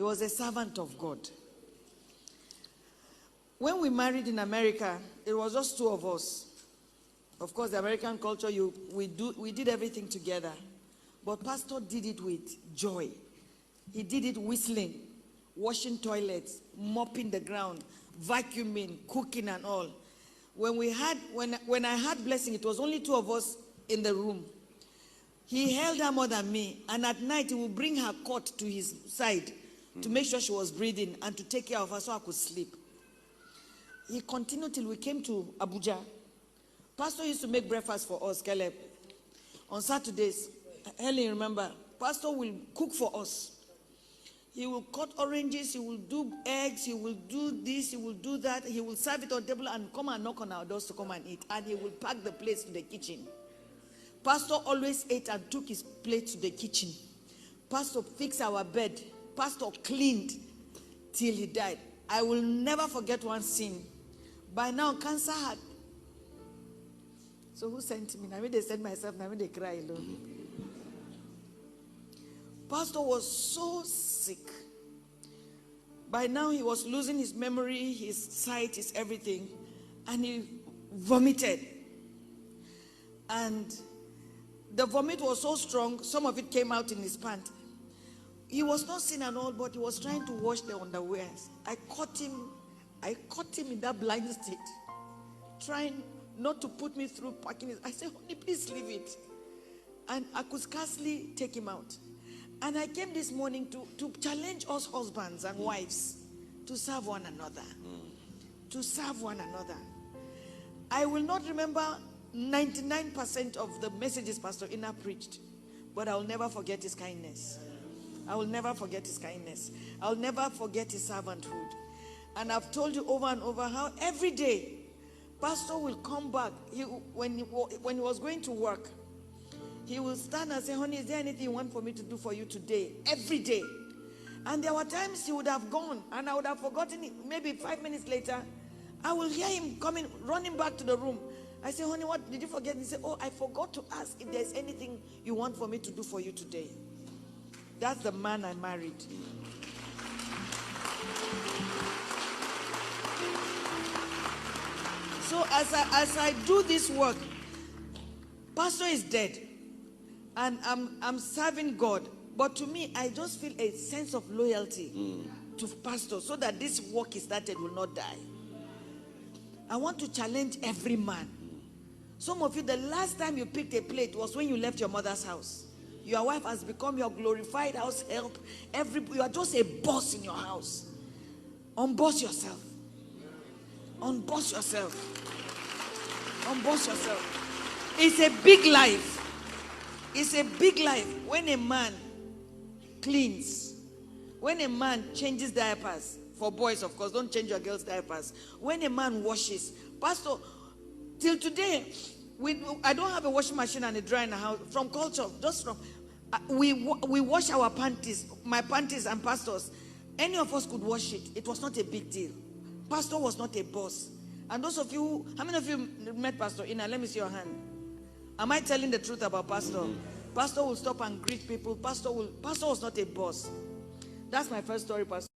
He was a servant of God. When we married in America, it was just two of us. Of course, the American culture, we did everything together. But Pastor did it with joy. He did it whistling, washing toilets, mopping the ground, vacuuming, cooking and all. When I had blessing, it was only two of us in the room. He held her more than me, and at night he would bring her cot to his side to make sure she was breathing and to take care of her so I could sleep. He continued till we came to Abuja. Pastor used to make breakfast for us, Caleb. On Saturdays, Helen, remember, Pastor will cook for us. He will cut oranges, he will do eggs, he will do this, he will do that. He will serve it on the table and come and knock on our doors to come and eat. And he will pack the plates to the kitchen. Pastor always ate and took his plate to the kitchen. Pastor fixed our bed. Pastor cleaned till he died. I will never forget one scene. By now, cancer had. So who sent me? I mean, they sent myself, I mean, they cry alone. Pastor was so sick. By now, he was losing his memory, his sight, his everything. And he vomited. And the vomit was so strong, some of it came out in his pant. He was not seen at all, but he was trying to wash the underwears. I caught him in that blind state, trying not to put me through packing it. I said, honey, please leave it. And I could scarcely take him out. And I came this morning to challenge us husbands and wives to serve one another. To serve one another. I will not remember 99% of the messages Pastor Ina preached, but I will never forget his kindness. I will never forget his kindness. I'll never forget his servanthood. And I've told you over and over how every day, Pastor will come back. When he was going to work, he will stand and say, honey, is there anything you want for me to do for you today? Every day. And there were times he would have gone and I would have forgotten it. Maybe 5 minutes later, I will hear him coming, running back to the room. I say, honey, what did you forget? He said, oh, I forgot to ask if there's anything you want for me to do for you today. That's the man I married. So as I do this work, Pastor is dead. And I'm serving God. But to me, I just feel a sense of loyalty to Pastor so that this work he started will not die. I want to challenge every man. Some of you, the last time you picked a plate was when you left your mother's house. Your wife has become your glorified house help. You are just a boss in your house. Unboss yourself. Unboss yourself. Unboss yourself. It's a big life. It's a big life when a man cleans. When a man changes diapers. For boys, of course, don't change your girls' diapers. When a man washes. Pastor, till today, I don't have a washing machine and a dryer in the house. From culture, just from... we wash our panties, my panties and Pastor's. Any of us could wash it. It was not a big deal. Pastor was not a boss. And those of you, how many of you met Pastor Ina? Let me see your hand. Am I telling the truth about Pastor? Pastor will stop and greet people. Pastor was not a boss. That's my first story, Pastor.